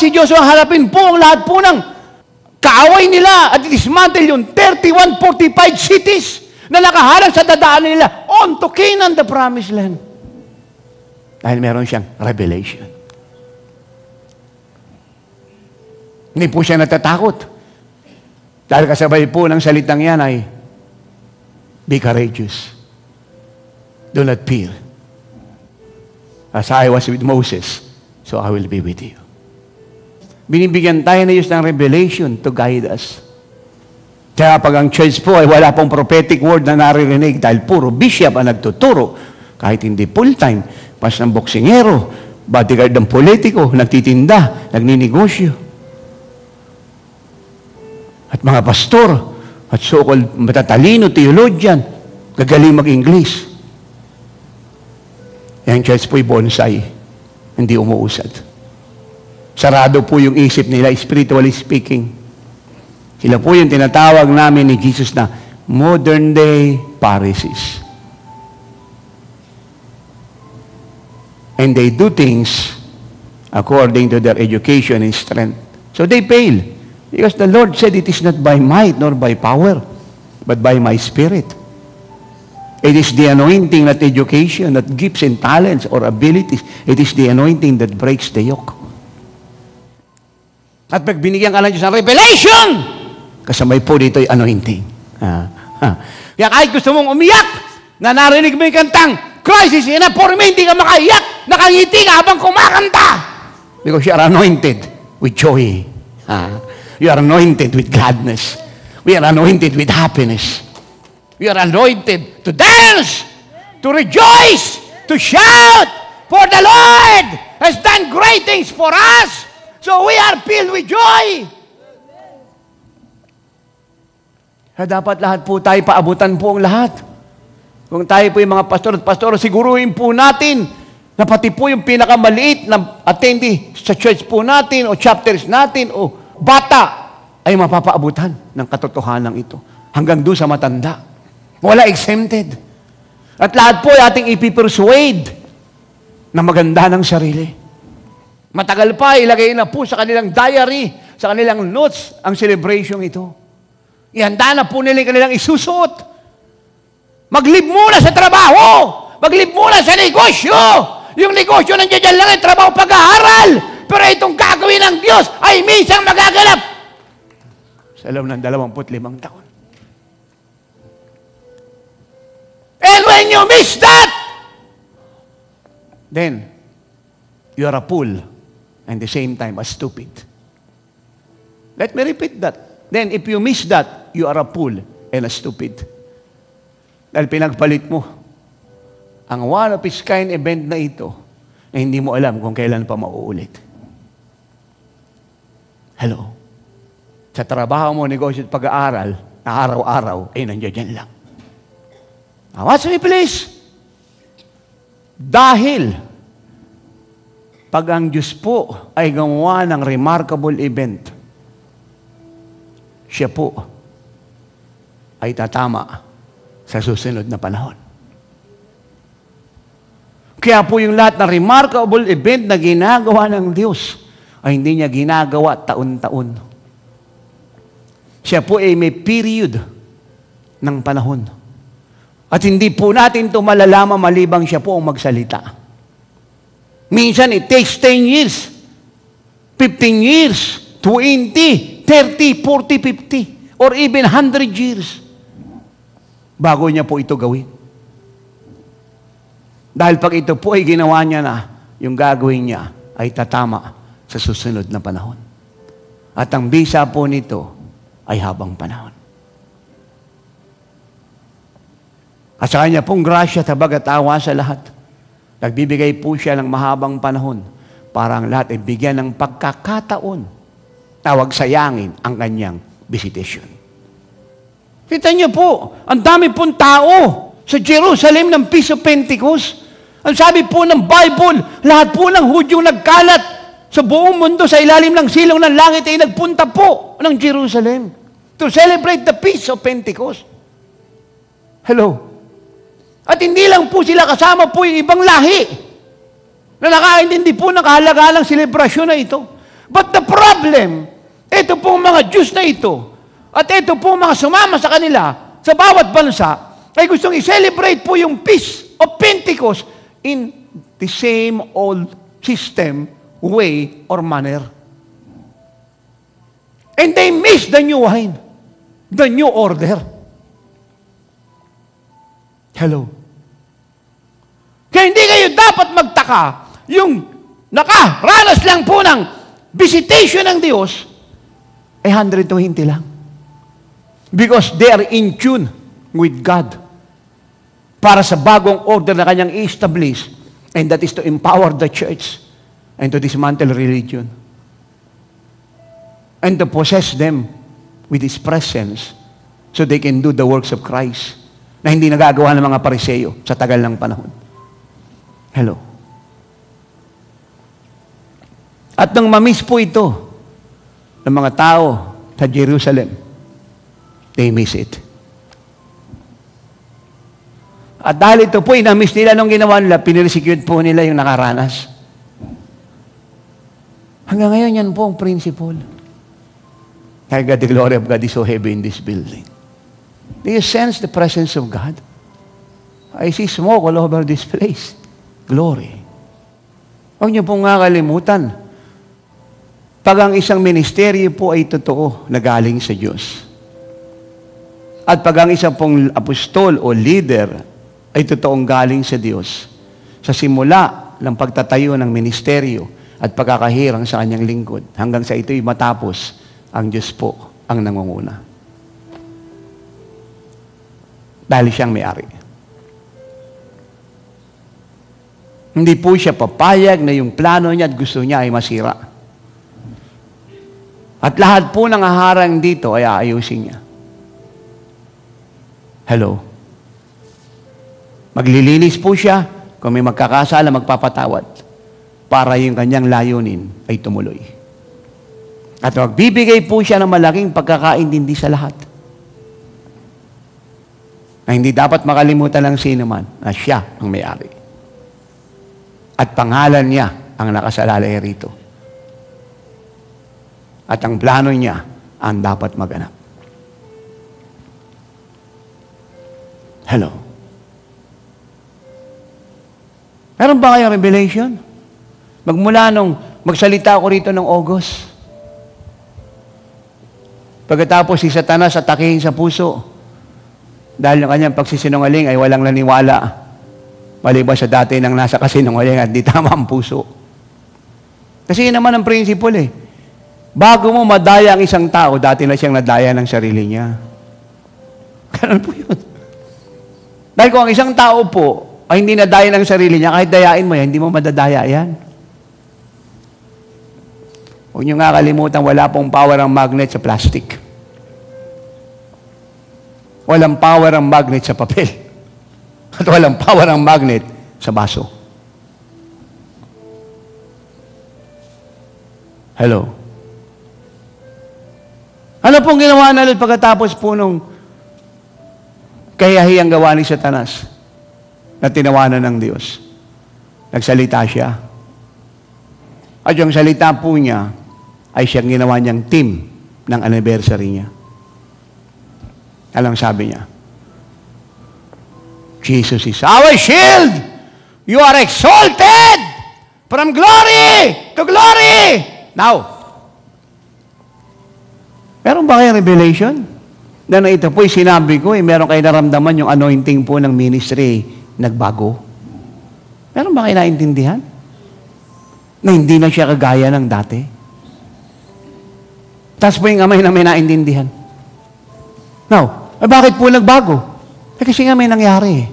si Joshua harapin po ang lahat po ng kaaway nila at dismantle yung 3145 cities na nakaharang sa dadaanan nila on to Canaan, the promised land. Dahil meron siyang revelation. Hindi po siya natatakot. Dahil kasabay po ng salitang yan ay, be courageous. Do not fear. As I was with Moses, so I will be with you. Binibigyan tayo na Diyos ng revelation to guide us. Kaya pag ang church po ay wala pong prophetic word na naririnig dahil puro bishop ang nagtuturo, kahit hindi full-time, pas ng boksingero, bodyguard ng politiko, nagtitinda, nagninegosyo. At mga pastor, at so-called matatalino, theologian, gagaling mag-English. Yung church po'y bonsai, hindi umuusad. Sarado po yung isip nila, spiritually speaking. Sila po yung tinatawag namin ni Jesus na modern day Pharisees. And they do things according to their education and strength. So they fail. Because the Lord said, it is not by might nor by power, but by my Spirit. It is the anointing, not education, not gifts and talents or abilities. It is the anointing that breaks the yoke. At pag binigyan ka ng Diyos ng revelation, kasabay po dito ay anointing. Kaya kahit gusto mong umiyak, na narinig mo yung kantang, Christ is enough for me, hindi ka makaiyak, nakangiti ka habang kumakanta. Because you are anointed with joy. You are anointed with gladness. We are anointed with happiness. We are anointed to dance, to rejoice, to shout, for the Lord has done great things for us. So we are filled with joy. Kaya dapat lahat po tayo, paabutan po ang lahat. Kung tayo po yung mga pastor at pastor, siguruhin po natin na pati po yung pinakamaliit na attendee sa church po natin o chapters natin o bata ay mapapaabutan ng katotohanan ito. Hanggang doon sa matanda. Wala exempted. At lahat po ay ating ipipersuade na maganda ng sarili. Matagal pa, ilagay na po sa kanilang diary, sa kanilang notes, ang celebration ito. Ihanda na po nila yung kanilang isusuot. Mag-live muna sa trabaho. Mag-live muna sa negosyo. Yung negosyo nandiyan lang ang trabaho pag-aaral. Pero itong gagawin ng Diyos ay minsan magaganap sa loob ng 25 taon. And when you miss that, then you are a fool and the same time a stupid. Let me repeat that. Then if you miss that, you are a fool and a stupid. Dahil pinagpalit mo ang one of its kind event na ito na hindi mo alam kung kailan pa mauulit. Hello? Sa trabaho mo, negosyo at pag-aaral, na araw-araw, ay nandiyan lang. Now, watch me please. Dahil pag ang Diyos po ay gumawa ng remarkable event, siya po ay tatama sa susunod na panahon. Kaya po yung lahat na remarkable event na ginagawa ng Diyos ay hindi niya ginagawa taon-taon. Siya po ay may period ng panahon. At hindi po natin ito malalaman malibang siya po ang magsalita. Minsan it takes 10 years, 15 years, 20, 30, 40, 50, or even 100 years bago niya po ito gawin. Dahil pag ito po ay ginawa niya na, yung gagawin niya ay tatama sa susunod na panahon. At ang bisa po nito ay habang panahon. At sa kanya pong grasya, tabag at awa sa lahat. Nagbibigay po siya ng mahabang panahon para ang lahat ay bigyan ng pagkakataon na huwag sayangin ang kanyang visitation. Kita niyo po, ang dami pong tao sa Jerusalem ng Feast of Pentecost. Ang sabi po ng Bible, lahat po ng Hudyo nagkalat sa buong mundo sa ilalim ng silong ng langit ay nagpunta po ng Jerusalem to celebrate the Feast of Pentecost. Hello? At hindi lang po sila kasama po yung ibang lahi na nakaintindi po ng kahalagaan ng selebrasyon na ito. But the problem, ito pong mga Diyos na ito, at ito pong mga sumama sa kanila, sa bawat bansa, ay gustong i-celebrate po yung Feast of Pentecost in the same old system, way, or manner. And they miss the new wine, the new order. Hello. Kaya hindi kayo dapat magtaka yung nakaranas lang po ng visitation ng Diyos ay 120 lang. Because they are in tune with God para sa bagong order na kanyang i-establish, and that is to empower the church and to dismantle religion and to possess them with His presence so they can do the works of Christ na hindi nagagawa ng mga Pariseo sa tagal ng panahon. Hello. At nang mamiss po ito ng mga tao sa Jerusalem, they miss it. At dahil ito po, inamiss nila nung ginawa nila, piniresecute po nila yung nakaranas. Hanggang ngayon, yan po ang principle. Kaya God, the glory of God is so heavy in this building. Do you sense the presence of God? I see smoke all over this place. Glory. Huwag niyo pong nga kalimutan, pag ang isang ministeryo po ay totoo na galing sa Diyos, at pag ang isang pong apostol o leader ay totoong galing sa Diyos, sa simula ng pagtatayo ng ministeryo at pagkakahirang sa kanyang lingkod, hanggang sa ito'y matapos, ang Diyos po ang nangunguna. Dahil siyang may-ari. Hindi po siya papayag na yung plano niya at gusto niya ay masira. At lahat po ng haharang dito ay aayusin niya. Hello? Maglilinis po siya, kung may magkakasala, magpapatawad, para yung kanyang layunin ay tumuloy. At magbibigay po siya ng malaking pagkakaintindi sa lahat. Na hindi dapat makalimutan ng sino man na siya ang may-ari. At pangalan niya ang nakasalalay rito. At ang plano niya ang dapat maganap. Hello? Meron ba kayong revelation? Magmula nung magsalita ako rito ng August. Pagkatapos si Satanas atakihin sa puso dahil yung kanyang pagsisinungaling ay walang naniwala. Maliban sa dati nang nasa kasinungaling at di tama ang puso. Kasi yun naman ang principle eh. Bago mo madaya ang isang tao, dati na siyang nadaya ng sarili niya. Ganun po yun. Dahil kung ang isang tao po ay hindi nadaya ng sarili niya, kahit dayain mo yan, hindi mo madadaya yan. Huwag niyo nga kalimutan, wala pong power ang magnet sa plastic. Walang power ang magnet sa papel. At walang power ang magnet sa baso. Hello? Ano pong ginawa na ulit pagkatapos po nung kahiyahiyang gawa ni Satanas na tinawanan ng Diyos? Nagsalita siya. At yung salita po niya ay siyang ginawa niyang team ng anniversary niya. Alam sabi niya, Jesus is our shield. You are exalted from glory to glory. Now, meron ba kayong revelation? Na ito po'y sinabi ko, meron kayo naramdaman yung anointing po ng ministry nagbago? Meron ba kayo naintindihan? Na hindi na siya kagaya ng dati? Tapos po yung amay na may naintindihan. Now, bakit po nagbago? Kasi nga may nangyari.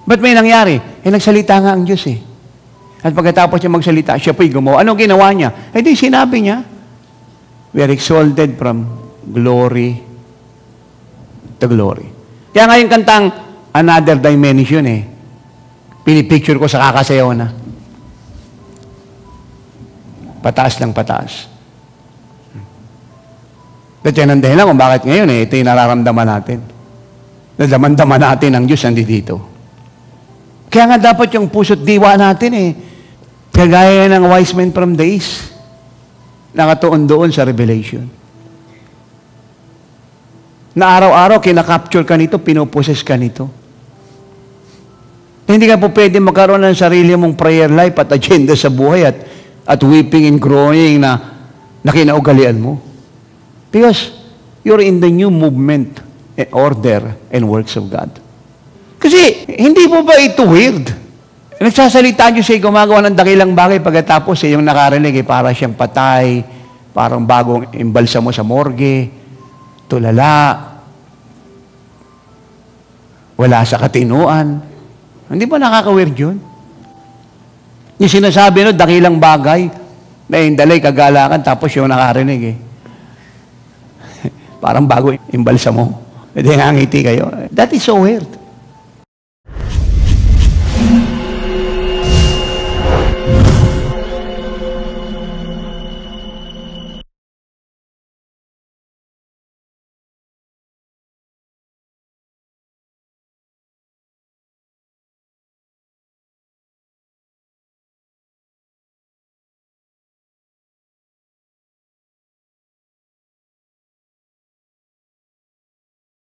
Ba't may nangyari? Nagsalita nga ang Diyos eh. At pagkatapos niya magsalita, siya po'y gumawa. Anong ginawa niya? Di sinabi niya, we are exalted from glory to glory. Kaya nga yung kantang Another Dimension eh, pinipicture ko sa kakasayaw na. Pataas lang pataas. At yan ang dahilan kung bakit ngayon ito yung nararamdaman natin. Nadaman-daman natin ang Diyos nandito. Kaya nga dapat yung puso't diwa natin kagaya ng wise men from the east. nakatuon doon sa Revelation. Na araw-araw, kinakapture ka nito, pinoposes ka nito. Hindi ka po pwede magkaroon ng sarili mong prayer life at agenda sa buhay at weeping and groaning na kinaugalian mo. Because you're in the new movement, order, and works of God. Kasi, hindi po ba ito weird? Nagsasalita niyo siya gumagawa ng dakilang bagay pagkatapos yung nakarinig para siyang patay, parang bagong imbalsa mo sa morgue, tulala, wala sa katinuan. Hindi ba nakaka-weird yun? Yung sinasabi no, dakilang bagay, na indalay, kagalakan, tapos yung nakarinig parang bago imbalsa mo. Hindi ngangiti kayo. That is so weird.